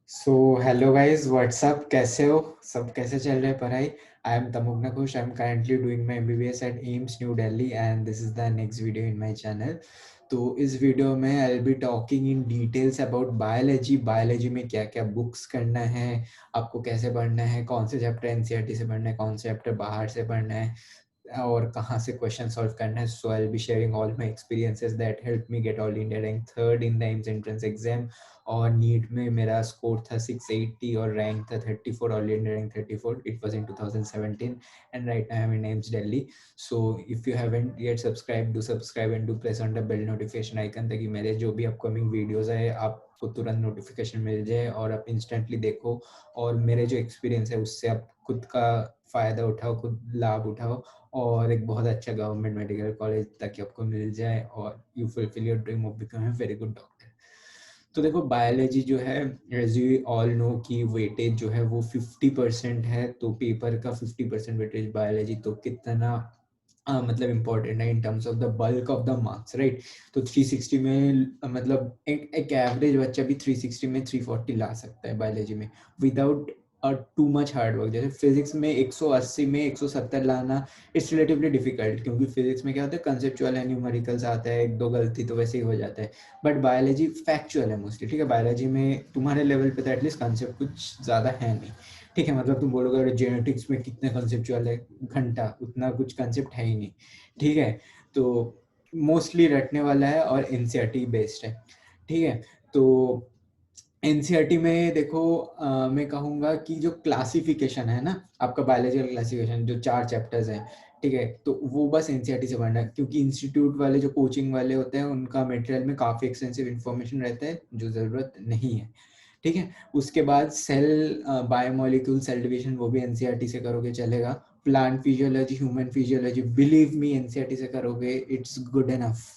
So hello guys what's up, कैसे हो? सब कैसे चल रहा है पढ़ाई? I am Tamugna Ghosh. I am currently doing my MBBS at AIIMS new Delhi and this is the next video in my channel. तो इस वीडियो में I will be talking in details about biology. Biology में क्या क्या बुक्स करना है, आपको कैसे पढ़ना है, कौन से चैप्टर एनसीईआरटी से पढ़ना है, कौन से चैप्टर बाहर से पढ़ना है और कहाँ से क्वेश्चन सॉल्व करना है। So I will be sharing all my experiences that help me get all India rank third in the AIIMS entrance exam. और नीट में मेरा स्कोर था 680 और रैंक था 34, all India rank 34। It was in 2017 and right now I am in AIIMS Delhi. So if you haven't yet subscribe, do subscribe and do press on the bell notification icon, ताकि मेरे जो भी अपकमिंग वीडियोस है आपको तुरंत notification मिल जाए और आप इंस्टेंटली देखो और मेरे जो एक्सपीरियंस है उससे आप खुद का फ़ायदा उठाओ, खुद लाभ उठाओ और एक बहुत अच्छा गवर्नमेंट मेडिकल कॉलेज ताकि आपको मिल जाए और you fulfil your dream of becoming a very good doctor. तो देखो बायोलॉजी जो है, एज यू ऑल नो कि वेटेज जो है वो 50% है। तो पेपर का 50% वेटेज बायोलॉजी, तो कितना मतलब इम्पोर्टेंट है in terms of the bulk of the marks, right? तो 360 में मतलब एक एवरेज बच्चा भी 360 में 340 ला सकता है बायोलॉजी में without too much hard work. जैसे फिजिक्स में 180 में 170 लाना इट्स रिलेटिवली डिफिकल्ट, क्योंकि फिजिक्स में क्या होता है, कंसेप्चुअल है, न्यूमेरिकल्स आता है, एक दो गलती तो वैसे ही हो जाता है। बट बायोलॉजी फैक्चुअल है मोस्टली, ठीक है? बायोलॉजी में तुम्हारे लेवल पे तो एटलीस्ट कंसेप्ट कुछ ज़्यादा है नहीं, ठीक है? मतलब तुम बोलोगे अरे जेनेटिक्स में कितने कंसेप्चुअल है, घंटा उतना कुछ कंसेप्ट है ही नहीं, ठीक है? तो मोस्टली रटने वाला है और एनसीईआरटी बेस्ड है, ठीक है? तो एनसीईआरटी में देखो मैं कहूँगा कि जो क्लासिफिकेशन है ना, आपका बायोलॉजिकल क्लासिफिकेशन जो 4 चैप्टर्स हैं, ठीक है? तो वो बस एनसीईआरटी से पढ़ना है, क्योंकि इंस्टीट्यूट वाले जो कोचिंग वाले होते हैं उनका मटेरियल में काफ़ी एक्सटेंसिव इन्फॉर्मेशन रहता है जो ज़रूरत नहीं है, ठीक है? उसके बाद सेल बायोमोलिक्यूल सेल डिवीजन, वो भी एनसीईआरटी से करोगे चलेगा। Plant physiology, human physiology, believe me NCERT से करोगे इट्स गुड इनफ,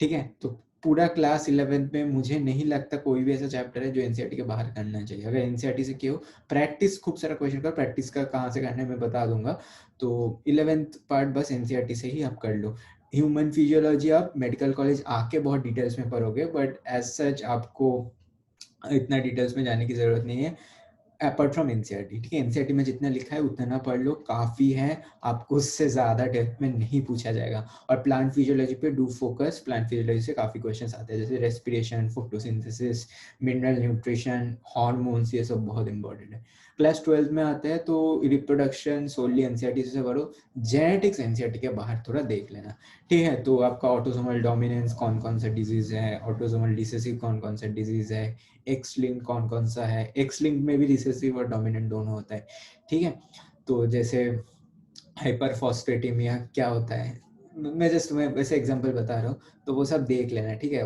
ठीक है? तो पूरा क्लास 11th में मुझे नहीं लगता कोई भी ऐसा चैप्टर है जो एनसीईआरटी के बाहर करना चाहिए। अगर एनसीईआरटी से किया हो, प्रैक्टिस खूब सारा क्वेश्चन का, प्रैक्टिस का कहाँ से करना है मैं बता दूंगा। तो 11th पार्ट बस एनसीईआरटी से ही आप कर लो। ह्यूमन फिजियोलॉजी आप मेडिकल कॉलेज आके बहुत डिटेल्स में पढ़ोगे, बट एज सच आपको इतना डिटेल्स में जाने की जरूरत नहीं है अपार्ट फ्रॉम एनसीईआरटी, ठीक है? एनसीईआरटी में जितना लिखा है उतना पढ़ लो, काफ़ी है, आपको उससे ज़्यादा डेप्थ में नहीं पूछा जाएगा। और प्लांट फिजियोलॉजी पे डू फोकस, प्लांट फिजियोलॉजी से काफ़ी क्वेश्चंस आते हैं, जैसे respiration, photosynthesis, mineral nutrition, hormones, ये सब बहुत इंपॉर्टेंट है। क्लास 12 में आते हैं तो रिप्रोडक्शन सोनली एनसीईआरटी से पढ़ो, जेनेटिक्स एनसीईआरटी के बाहर थोड़ा देख लेना, ठीक है? तो आपका ऑटोसोमल डोमिनेंस कौन कौन सा डिजीज है, ऑटोसोमल रिसेसिव कौन कौन सा डिजीज है, एक्स लिंक कौन कौन सा है, एक्स लिंक में भी रिसेसिव और डोमिनेंट दोनों होता है, ठीक है? तो जैसे हाइपरफॉस्फेटेमिया क्या होता है, मैं जस्ट तुम्हें वैसे एग्जांपल बता रहा हूँ, तो वो सब देख लेना, ठीक है?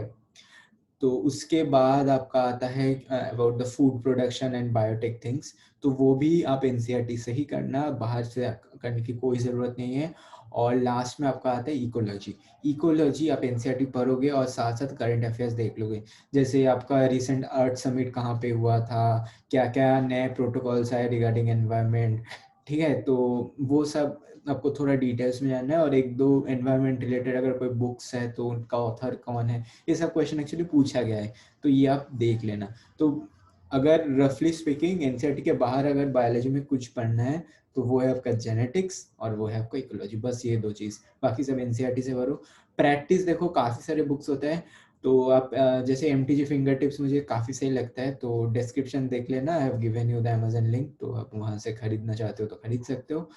तो उसके बाद आपका आता है about the food production and biotech things, तो वो भी आप एनसीईआरटी से ही करना, बाहर से करने की कोई ज़रूरत नहीं है। और लास्ट में आपका आता है इकोलॉजी। इकोलॉजी आप एनसीईआरटी पढ़ोगे और साथ साथ करंट अफेयर्स देख लोगे, जैसे आपका रिसेंट अर्थ समिट कहाँ पे हुआ था, क्या क्या नए प्रोटोकॉल्स आए रिगार्डिंग एनवायरनमेंट, ठीक है? तो वो सब आपको थोड़ा डिटेल्स में जानना है। और एक दो एनवायरनमेंट रिलेटेड अगर कोई बुक्स है तो उनका ऑथर कौन है, ये सब क्वेश्चन एक्चुअली पूछा गया है, तो ये आप देख लेना। तो अगर रफली स्पीकिंग एनसीईआरटी के बाहर अगर बायोलॉजी में कुछ पढ़ना है तो वो है आपका जेनेटिक्स और वो है आपका इकोलॉजी, बस ये दो चीज़, बाकी सब एनसीईआरटी से भरो। प्रैक्टिस देखो काफ़ी सारे बुक्स होते हैं, तो आप जैसे एमटीजी फिंगर टिप्स मुझे काफ़ी सही लगता है, तो डिस्क्रिप्शन देख लेना, I have given you the Amazon link, तो आप वहाँ से खरीदना चाहते हो तो खरीद सकते हो।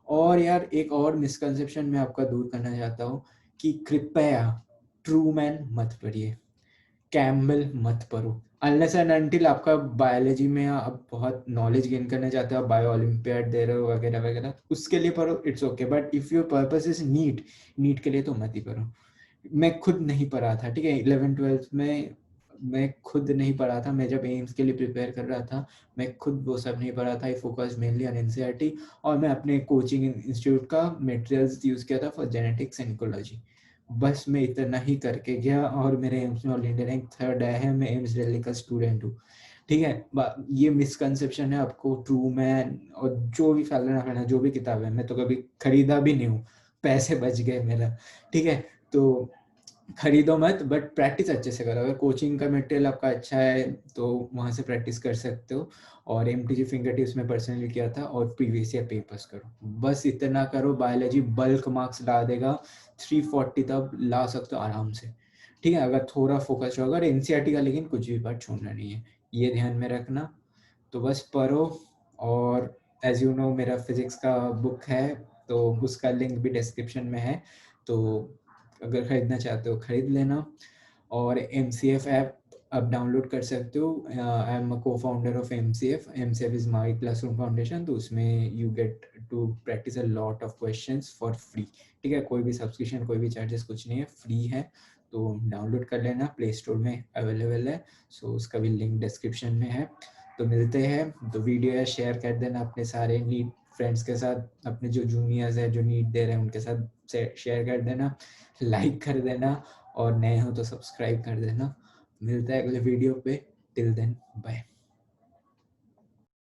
और यार एक और मिसकंसेप्शन मैं आपका दूर करना चाहता हूँ कि कृपया ट्रूमैन मत पढ़िए, कैम्बल मत पढ़ो, अनलेस एंड अनटिल आपका बायोलॉजी में आप बहुत नॉलेज गेन करना चाहते हो, आप बायो ओलंपियाड दे रहे हो वगैरह वगैरह, उसके लिए पढ़ो, it's okay. But if your purpose is NEET, NEET के लिए तो मत ही पढ़ो। मैं खुद नहीं पढ़ा था, ठीक है? 11th 12th में मैं खुद नहीं पढ़ा था, मैं जब एम्स के लिए प्रिपेयर कर रहा था मैं खुद वो सब नहीं पढ़ा था, I focus mainly on NCERT और मैं अपने कोचिंग इंस्टीट्यूट का मटेरियल्स यूज़ किया था फॉर जेनेटिक्स एंड इकोलॉजी। बस मैं इतना ही करके गया और मेरे एम्स में ऑल इंडिया रैंक थर्ड आया है, मैं एम्स दिल्ली का स्टूडेंट हूँ, ठीक है? ये मिसकंसेप्शन है, आपको ट्रू मैन और जो भी फैलाना फैलाना जो भी किताब है, मैं तो कभी खरीदा भी नहीं हूँ, पैसे बच गए मेरा, ठीक है? तो खरीदो मत, बट प्रैक्टिस अच्छे से करो। अगर कोचिंग का मटेरियल आपका अच्छा है तो वहाँ से प्रैक्टिस कर सकते हो। और MTG फिंगर टिप्स में पर्सनली किया था, और प्रीवियस ईयर पेपर्स करो, बस इतना करो। बायोलॉजी बल्क मार्क्स ला देगा, 340 तक ला सकते हो आराम से, ठीक है, अगर थोड़ा फोकस होगा। और NCERT का लेकिन कुछ भी पार्ट छोड़ना नहीं है, ये ध्यान में रखना। तो बस पढ़ो। और एज यू नो मेरा फिजिक्स का बुक है, तो उसका लिंक भी डिस्क्रिप्शन में है, तो अगर खरीदना चाहते हो खरीद लेना। और MCF ऐप आप डाउनलोड कर सकते हो। I am cofounder of MCF। MCF is my classroom foundation, तो उसमें you get to practise a lot of questions for free, ठीक है। कोई भी सब्सक्रिप्शन, कोई भी चार्जेस कुछ नहीं है, फ्री है। तो डाउनलोड कर लेना, प्ले स्टोर में अवेलेबल है। सो उसका भी लिंक डिस्क्रिप्शन में है। तो मिलते हैं। तो वीडियो है शेयर कर देना अपने सारे नीट फ्रेंड्स के साथ, अपने जो जूनियर्स है जो नीट दे रहे हैं उनके साथ शेयर कर देना, लाइक कर देना, और नए हो तो सब्सक्राइब कर देना। मिलता है अगले वीडियो पे। Till then.